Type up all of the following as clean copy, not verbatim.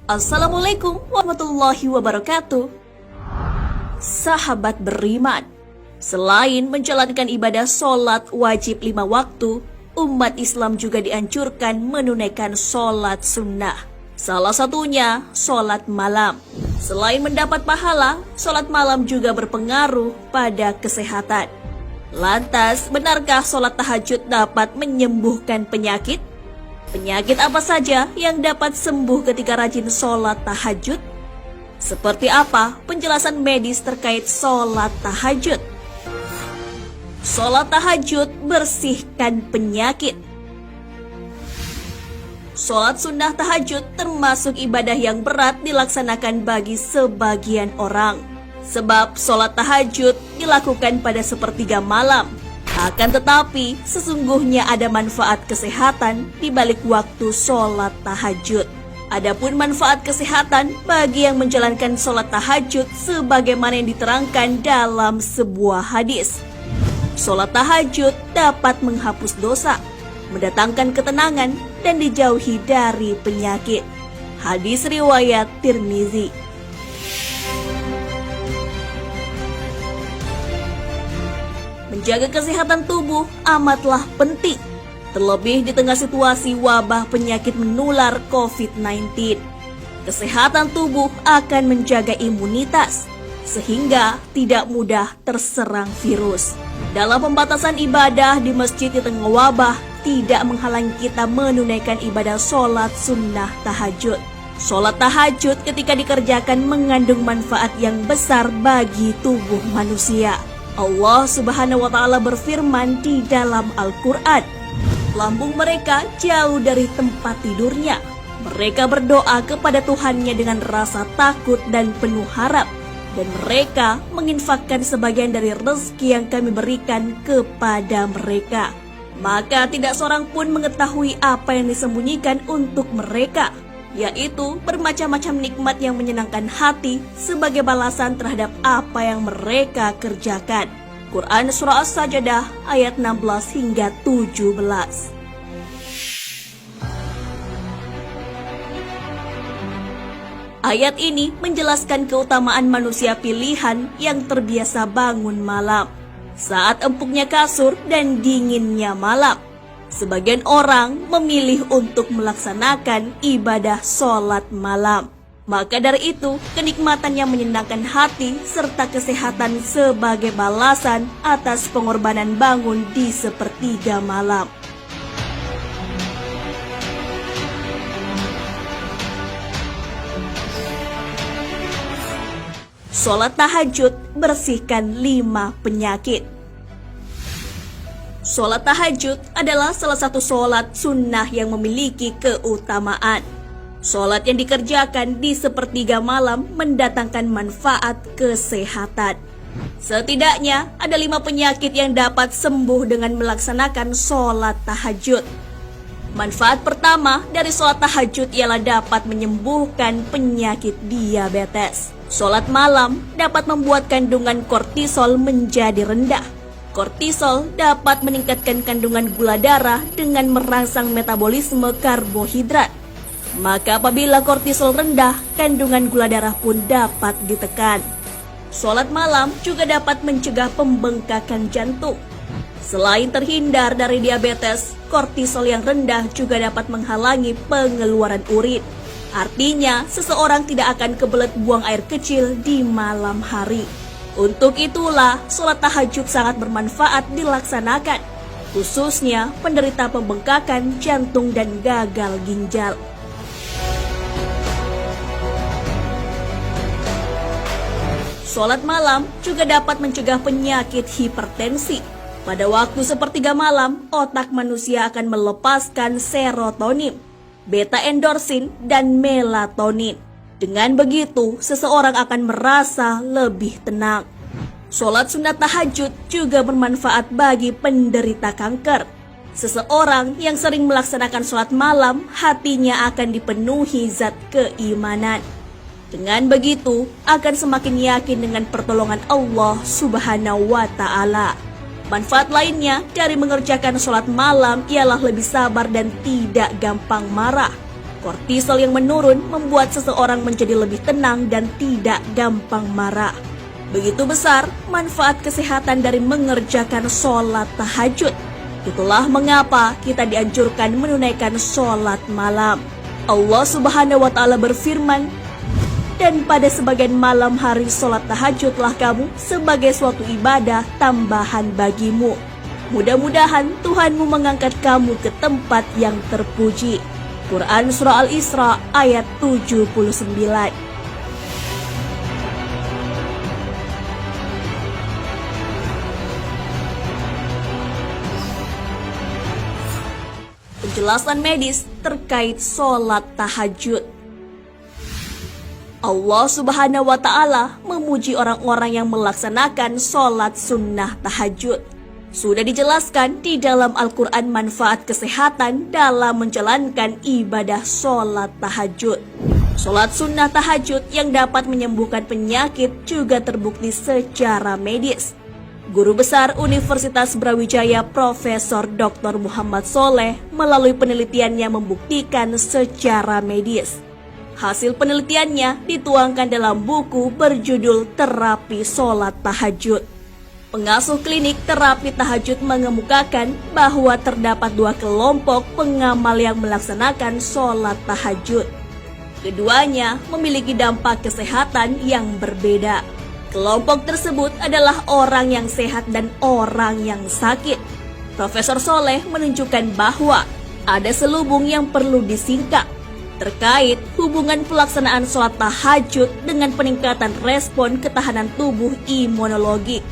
Assalamualaikum warahmatullahi wabarakatuh. Sahabat beriman, selain menjalankan ibadah sholat wajib 5 waktu, umat Islam juga dianjurkan menunaikan sholat sunnah. Salah satunya sholat malam. Selain mendapat pahala, sholat malam juga berpengaruh pada kesehatan. Lantas, benarkah sholat tahajud dapat menyembuhkan penyakit? Penyakit apa saja yang dapat sembuh ketika rajin sholat tahajud? Seperti apa penjelasan medis terkait sholat tahajud? Sholat tahajud bersihkan penyakit. Sholat sunnah tahajud termasuk ibadah yang berat dilaksanakan bagi sebagian orang. Sebab sholat tahajud dilakukan pada sepertiga malam. Akan tetapi, sesungguhnya ada manfaat kesehatan di balik waktu sholat tahajud. Adapun manfaat kesehatan bagi yang menjalankan sholat tahajud sebagaimana yang diterangkan dalam sebuah hadis. Sholat tahajud dapat menghapus dosa, mendatangkan ketenangan, dan dijauhi dari penyakit. Hadis riwayat Tirmizi. Menjaga kesehatan tubuh amatlah penting, terlebih di tengah situasi wabah penyakit menular COVID-19. Kesehatan tubuh akan menjaga imunitas, sehingga tidak mudah terserang virus. Dalam pembatasan ibadah di masjid di tengah wabah, tidak menghalangi kita menunaikan ibadah sholat sunnah tahajud. Sholat tahajud ketika dikerjakan mengandung manfaat yang besar bagi tubuh manusia. Allah Subhanahu wa Ta'ala berfirman di dalam Al-Quran, lambung mereka jauh dari tempat tidurnya. Mereka berdoa kepada Tuhannya dengan rasa takut dan penuh harap, dan mereka menginfakkan sebagian dari rezeki yang kami berikan kepada mereka. Maka tidak seorang pun mengetahui apa yang disembunyikan untuk mereka, yaitu bermacam-macam nikmat yang menyenangkan hati sebagai balasan terhadap apa yang mereka kerjakan. Quran Surah As-Sajdah ayat 16 hingga 17. Ayat ini menjelaskan keutamaan manusia pilihan yang terbiasa bangun malam saat empuknya kasur dan dinginnya malam. Sebagian orang memilih untuk melaksanakan ibadah sholat malam. Maka dari itu, kenikmatan yang menyenangkan hati serta kesehatan sebagai balasan atas pengorbanan bangun di sepertiga malam. Sholat tahajud bersihkan 5 penyakit. Sholat tahajud adalah salah satu sholat sunnah yang memiliki keutamaan. Sholat yang dikerjakan di sepertiga malam mendatangkan manfaat kesehatan. Setidaknya ada 5 penyakit yang dapat sembuh dengan melaksanakan sholat tahajud. Manfaat pertama dari sholat tahajud ialah dapat menyembuhkan penyakit diabetes. Sholat malam dapat membuat kandungan kortisol menjadi rendah. Kortisol dapat meningkatkan kandungan gula darah dengan merangsang metabolisme karbohidrat. Maka apabila kortisol rendah, kandungan gula darah pun dapat ditekan. Sholat malam juga dapat mencegah pembengkakan jantung. Selain terhindar dari diabetes, kortisol yang rendah juga dapat menghalangi pengeluaran urin. Artinya, seseorang tidak akan kebelet buang air kecil di malam hari. Untuk itulah, sholat tahajud sangat bermanfaat dilaksanakan, khususnya penderita pembengkakan jantung dan gagal ginjal. Sholat malam juga dapat mencegah penyakit hipertensi. Pada waktu sepertiga malam, otak manusia akan melepaskan serotonin, beta endorfin, dan melatonin. Dengan begitu, seseorang akan merasa lebih tenang. Sholat sunat tahajud juga bermanfaat bagi penderita kanker. Seseorang yang sering melaksanakan sholat malam, hatinya akan dipenuhi zat keimanan. Dengan begitu, akan semakin yakin dengan pertolongan Allah Subhanahu wa Ta'ala. Manfaat lainnya dari mengerjakan sholat malam ialah lebih sabar dan tidak gampang marah. Kortisol yang menurun membuat seseorang menjadi lebih tenang dan tidak gampang marah. Begitu besar manfaat kesehatan dari mengerjakan sholat tahajud. Itulah mengapa kita dianjurkan menunaikan sholat malam. Allah Subhanahu wa Ta'ala berfirman, "Dan pada sebagian malam hari sholat tahajudlah kamu sebagai suatu ibadah tambahan bagimu. Mudah-mudahan Tuhanmu mengangkat kamu ke tempat yang terpuji." Quran Surah Al-Isra ayat 79. Penjelasan medis terkait sholat tahajud. Allah Subhanahu wa Ta'ala memuji orang-orang yang melaksanakan sholat sunnah tahajud. Sudah dijelaskan di dalam Al-Quran manfaat kesehatan dalam menjalankan ibadah sholat tahajud. Sholat sunnah tahajud yang dapat menyembuhkan penyakit juga terbukti secara medis. Guru Besar Universitas Brawijaya Profesor Dr. Muhammad Soleh melalui penelitiannya membuktikan secara medis. Hasil penelitiannya dituangkan dalam buku berjudul Terapi Sholat Tahajud. Pengasuh klinik terapi tahajud mengemukakan bahwa terdapat dua kelompok pengamal yang melaksanakan sholat tahajud. Keduanya memiliki dampak kesehatan yang berbeda. Kelompok tersebut adalah orang yang sehat dan orang yang sakit. Profesor Soleh menunjukkan bahwa ada selubung yang perlu disingkap terkait hubungan pelaksanaan sholat tahajud dengan peningkatan respon ketahanan tubuh imunologi.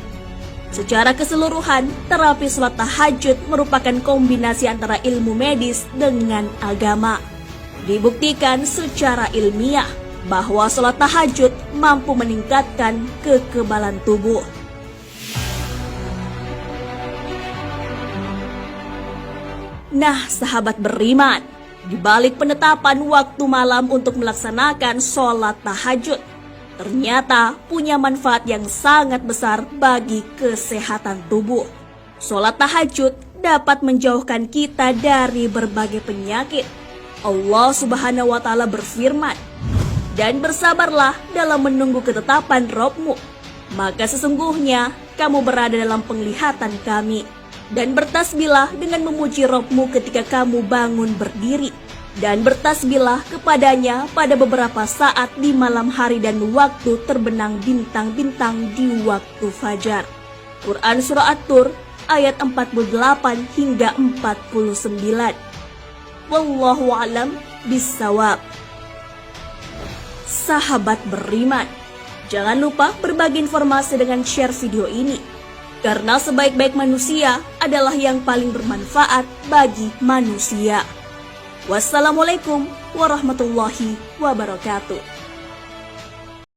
Secara keseluruhan, terapi sholat tahajud merupakan kombinasi antara ilmu medis dengan agama. Dibuktikan secara ilmiah bahwa sholat tahajud mampu meningkatkan kekebalan tubuh. Nah, sahabat beriman, di balik penetapan waktu malam untuk melaksanakan sholat tahajud, ternyata punya manfaat yang sangat besar bagi kesehatan tubuh. Sholat tahajud dapat menjauhkan kita dari berbagai penyakit. Allah Subhanahu wa Ta'ala berfirman, "Dan bersabarlah dalam menunggu ketetapan Rabb-mu, maka sesungguhnya kamu berada dalam penglihatan kami. Dan bertasbihlah dengan memuji Rabb-mu ketika kamu bangun berdiri. Dan bertasbihlah kepadanya pada beberapa saat di malam hari dan waktu terbenam bintang-bintang di waktu fajar." Quran Surah At-Tur ayat 48 hingga 49. Wallahu a'lam bissawab. Sahabat beriman, jangan lupa berbagi informasi dengan share video ini. Karena sebaik-baik manusia adalah yang paling bermanfaat bagi manusia. Wassalamualaikum warahmatullahi wabarakatuh.